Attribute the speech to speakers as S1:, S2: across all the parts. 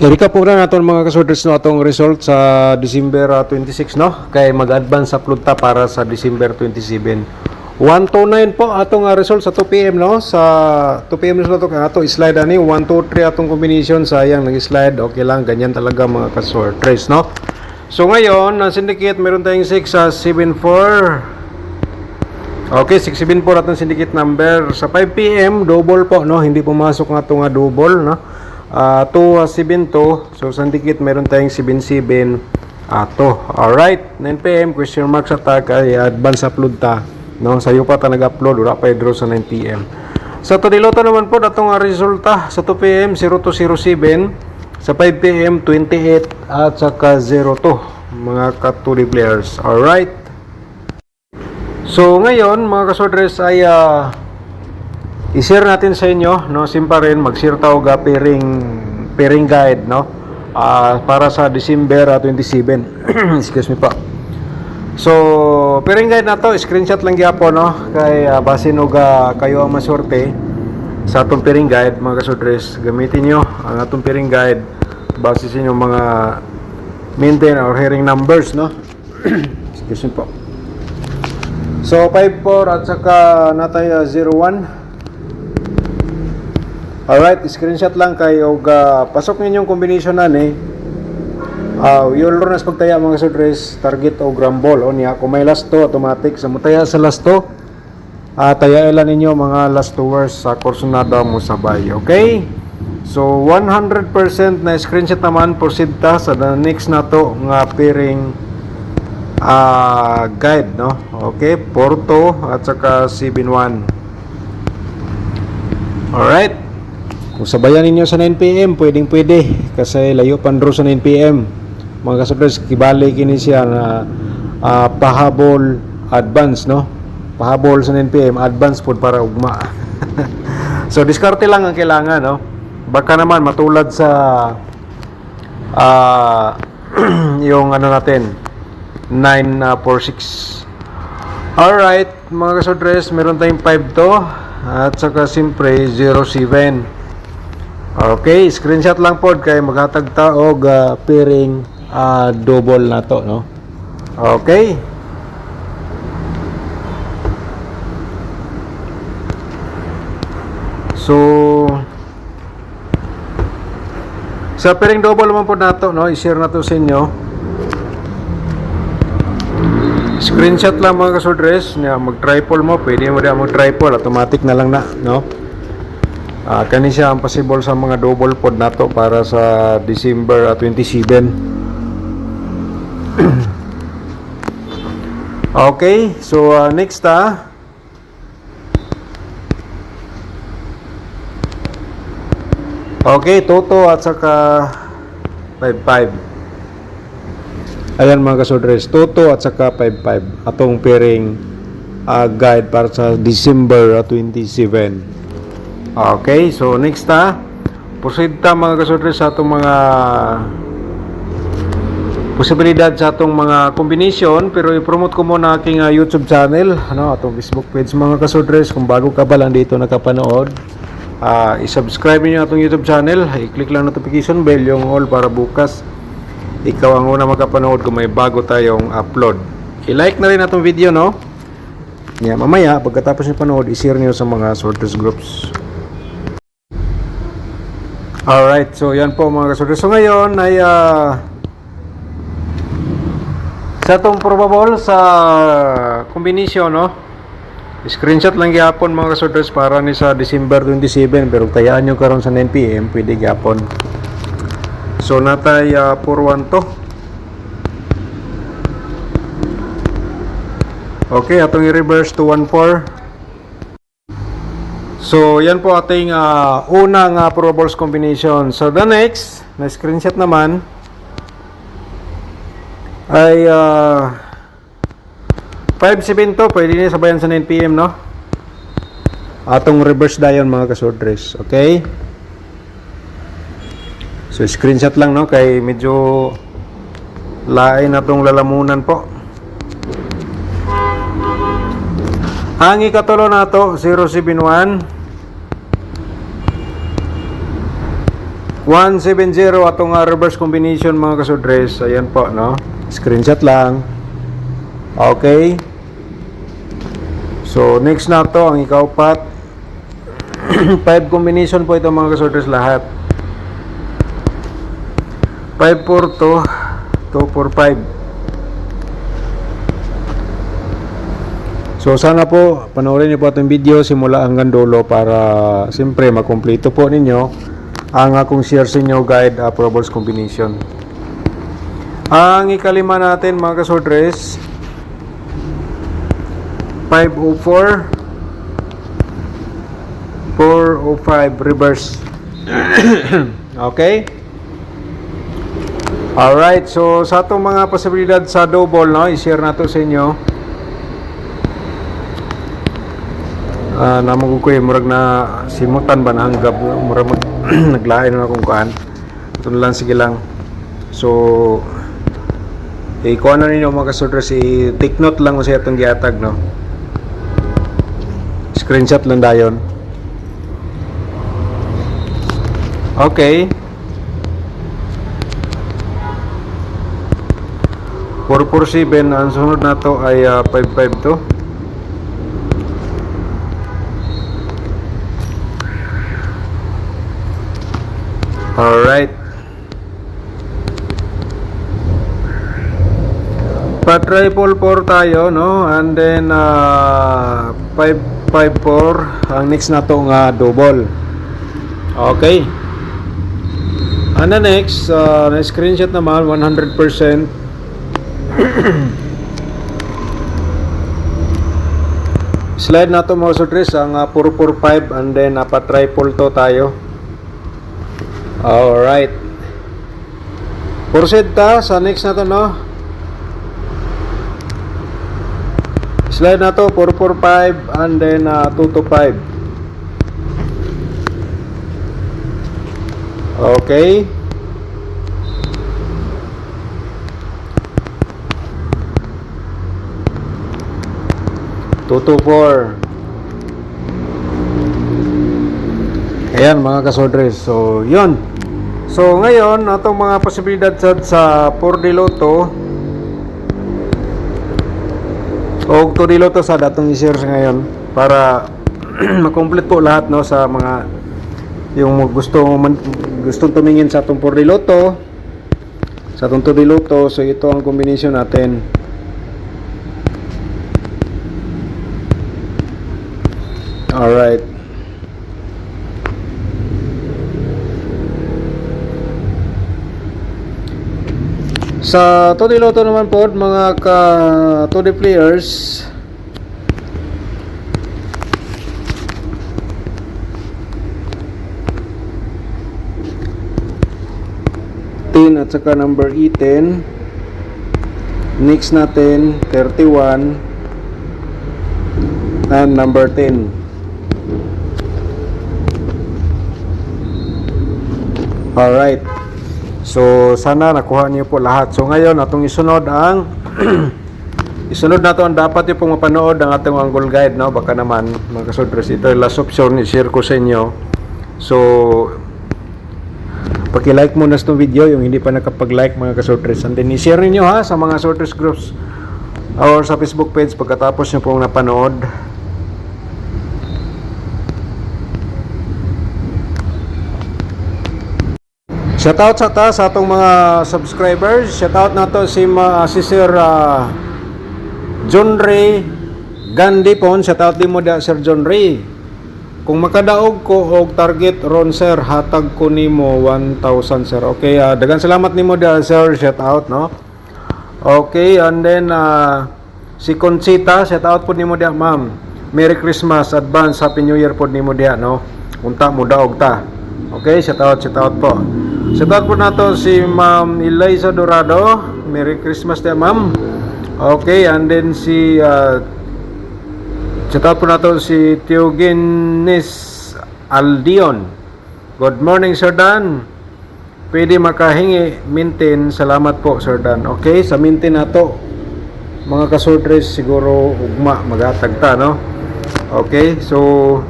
S1: I-recap po na natin mga kasorders no atong result sa December 26 no kay mag-advance upload ta para sa December 27. 129 po atong result sa 2 PM no sa 2 PM na to kay ato slide ani 1 2 3 atong combination sayang nag-slide okay lang ganyan talaga mga kasorders no. So ngayon ang syndicate meron tayong 6 sa 74. Okay, 674 atong syndicate number sa 5 PM double po no hindi pumasok nga ato nga double no. 272 so syndicate meron tayong 77 ato. Alright, 9 PM question mark sa tag ay advance upload ta no sayo pa ta nag-upload wala pa i-draw sa 9 PM. Sa to diloto naman po atong resulta sa 2 PM 0207 sa 5 PM 28 at saka 02 mga katuli players. Alright, so ngayon mga kasordres ay i-share natin sa inyo no simpa rin mag-share tayo ga pairing guide no para sa December 27. Excuse me pa. So pairing guide na to screenshot lang gyapon no kay base no ga kayo ang masorte sa atong pairing guide mga kasordres gamitin nyo ang atong pairing guide base sa inyong mga maintain or hearing numbers no. Excuse me po. So 54 at saka natay 01. Alright, screenshot lang kayo pasok ninyong combination na ni you'll run as pagtaya mga kasordres target o gram ball o niya kung may last 2 automatic sa mutaya sa last 2 taya ilan ninyo mga last 2 words sa kursunada mo sabay. Okay, so 100% na screenshot naman proceed ta sa the next na to nga pairing guide no. Okay, Porto at saka 7-1. Alright, kung sabayan ninyo sa 9 PM, pwede kasi layo pan draw sa 9 PM. Mga kasorders, kibali kini siya na pahabol advance no. Pahabol sa 9 PM, advance food para ugma. So diskarte lang ang kailangan no. Baka naman matulad sa yung ano natin 946. Alright, mga kasordres, meron tayong 5 to at saka simpre 07. Okay, screenshot lang pod kay maghatag ta og pairing double na to no. Okay, so sa pairing double naman po nato no i-share na to sa inyo. Screenshot lang mga kasordres nga mag-triple mo pwede mo din mag-triple automatic na lang na no. Kani siya ang possible sa mga double pod nato para sa December 27. Okay, so next okay, Toto at saka 55. Ayan mga kasordres, Toto at saka 55 atong pairing guide para sa December 27. Okay, so next proceed ta mga kasordres sa atong mga posibilidad sa atong mga combination, pero i-promote ko muna aking YouTube channel ano, atong Facebook page mga kasordres. Kung bago ka pa lang dito nakapanood, i-subscribe niyo atong YouTube channel, i-click lang notification bell yung all para bukas ikaw ang una makapanood kung may bago tayong upload. I-like na rin atong video no. Yeah, mamaya pagkatapos niyo panood, i-share niyo sa mga sorters groups. Alright, so yan po mga kasorders. So ngayon ay sa itong probable sa combination no, screenshot lang gyapon mga kasorders para ni sa December 27, pero tayaan nyo karon sa 9 PM pwede gyapon. So natay 41 to. Okay, atong i-reverse to 14. So, yan po ating unang probables combination. So, the next, na screenshot naman, ay 5-7 to. Pwede niya sabayan sa 9 PM, no? Atong reverse dion, mga kasordres. Okay? So, screenshot lang, no? Kay medyo lain atong lalamunan po. Ang ikatulo na to, 071. 170 atong reverse combination mga kasudres. Ayan po, no? Screenshot lang. Okay. So, next na to, ang ikaupat. 5 combination po ito mga kasudres lahat. 542, 245. So sana po panoorin niyo po itong video simula hanggang dulo para siyempre makumpleto po ninyo ang akong share sa inyo guide probables combination. Ang ikalima natin mga kasordres, 504, 405 reverse. Okay? Alright, so sa itong mga posibilidad sa double, no, i-share na to sa inyo. Namang ko murag na simutan ba na hanggab murag naglain na akong kuan. Ito lang, sige lang. So kuha na ninyo mga kasudres, take note lang mo sa itong giatag, no, screenshot lang dayon. Okay, 447. Ang sunod na to ay 552. Alright. Pa-triple 4 tayo, no? And then 554 ang next na to nga double. Okay. And the next na screenshot naman 100%. Slide na to mga sudres ang 445 and then pa-triple to tayo. Alright. Proceed ta sa next na to, no? Slide na to 445 and then 225. Okay. Two to four. Ayan mga kasodres. So yun. So ngayon atong mga posibilidad sa 4D Lotto o 2D Lotto sa datong i-share sa ngayon para makomplete po lahat, no, sa mga yung gustong tumingin sa atong 4D Lotto, sa atong 2D Lotto. So ito ang combination natin. Alright. Sa 2D Lotto naman po mga ka 2D players, at saka number 10. Next natin 31 and number 10. Alright. So sana nakuha niyo po lahat. So ngayon atong isunod ang isunod na to ang dapat yung pong mapanood ang ating angle guide, no? Baka naman mga kasodres, ito yung last option i-share ko sa inyo. So paki-like muna sa itong video yung hindi pa nakapag-like mga kasodres, and then i-share niyo ha sa mga sorters groups or sa Facebook page pagkatapos nyo pong napanood. Shoutout sa atong mga subscribers. Shoutout na to si Sir John Ray Gandhi pon. Shoutout din mo da Sir John Ray. Kung makadaog ko og target ron sir, hatag ko nimo 1,000 sir. Okay, dagan salamat nimo da sir. Shoutout, no. Okay, and then si Conchita, shoutout po nimo da ma'am. Merry Christmas, advance Happy New Year po nimo da, no. Unta mo daog ta. Okay, shoutout po. Shoutout po nato si Ma'am Eliza Dorado. Merry Christmas din, ma'am. Okay, and then si shoutout po nato si Teogenes Aldion. Good morning, Sir Dan. Pwede makahingi mintin. Salamat po, Sir Dan. Okay, sa mintin nato mga kasortres siguro ugma magatag ta, no. Okay, so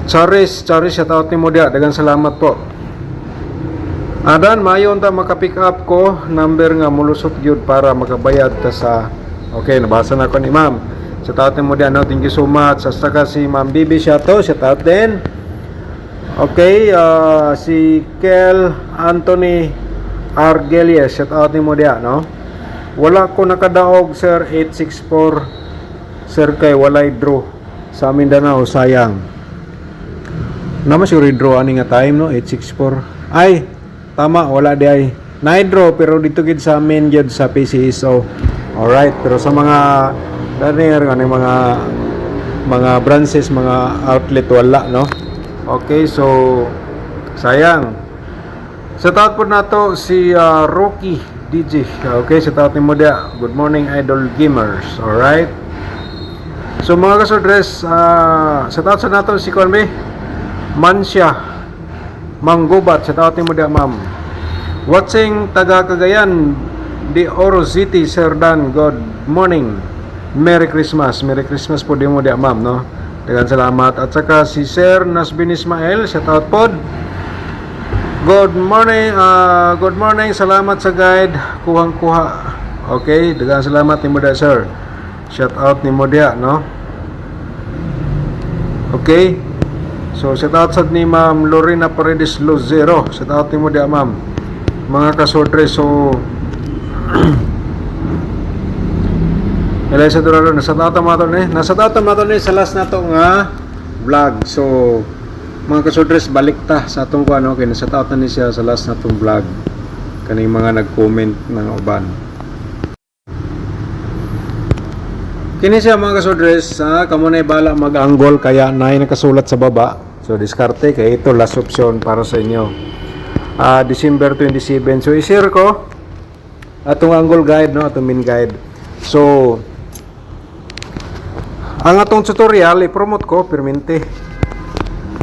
S1: Charis, shout out ni mo dia. Daghang salamat po. Adan, mayon ta maka-pick up ko. Number nga mulusot gyud para makabayad ta sa... Okay, nabasa na ko ni ma'am. Shout out ni mo dia. No? Thank you so much. Sa saka si Ma'am Bibi siya to. Shout out din. Okay, si Kel Anthony Argelies. Shout out ni mo dia. No? Wala ko nakadaog, sir. 864. Sir, kay walay draw sa Mindanao. Sayang. Naman si redraw ani nga time, no? 864. Ay, tama, wala di ay. Na-draw, pero dito gid sa amin gyud sa PCSO. Alright, pero sa mga runner, mga branches, mga outlet, wala, no? Okay, so, sayang. Sa taot po na to, si Rocky DJ. Okay, sa taot ni mo dia. Good morning, Idol Gamers. Alright. So, mga kasodres, sa taot sa nato, si Konbe, Mansya, Manggubat, sa taot ni mo dia, ma'am. Watching taga Cagayan, the Oro City, Sir Dan. Good morning. Merry Christmas. Merry Christmas po din mo dia, ma'am, no? Daghang salamat. At saka si Sir Nasbin Ismael, shout out pod. Good morning. Good morning. Salamat sa guide. Kuhang-kuha. Okay, daghang salamat ni mo dia, sir. Shout out ni mo dia, no? Okay. So, shout out sa ni Ma'am Lorena Paredes Lozero. Shout out ni mo dia, ma'am. Mga kasodre, so Elisa Dorado, nasa tata mato ni sa last na to nga vlog. So, mga kasodres, balik ta sa atong kuan, okay, nasa tata ni siya sa last na tong vlog. Kaning mga nag-comment ng uban. Kini siya, mga kasodres, kamo na bala mag-angle, kaya na nakasulat sa baba. So, diskarte, kaya ito last option para sa inyo. December 27. So, i-share ko atong angle guide, no, atong main guide. So, ang atong tutorial i-promote ko permente.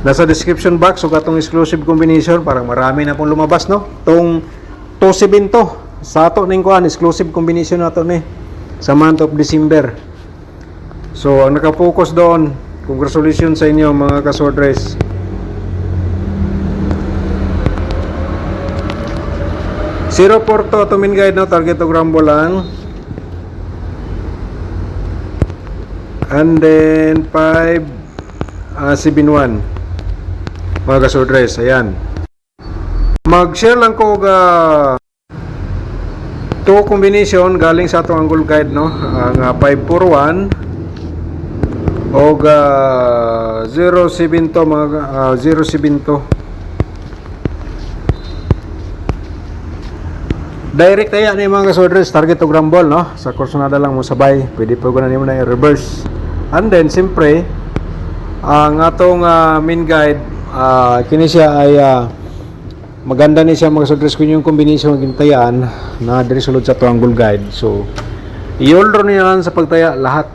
S1: Nasa description box ug atong exclusive combination, parang marami na pong lumabas, no. Tong 27 to sa ato ning kuan exclusive combination nato ni sa month of December. So, ang naka-focus doon, congratulations sa inyo mga kasodres. Zero Porto, tumin guide, no, target to Grambo lang. And then 571 mga kasodres, ayan. Mag-share lang ko two combination galing sa atong angle guide, no. Ang 541 og 072 mga 072. Direct tayo ni mga kasodres, target to Grambol, no? Sa Corsonada lang mo sabay, pwede po ko na nimo na i-reverse. And then, siyempre, ang atong main guide, kini siya ay maganda ni siya mga kasodres kung yung combination ng gintayan na diri sulod sa triangle guide. So, i-order niyo lang sa pagtaya lahat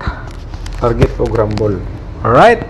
S1: target to Grambol. Alright?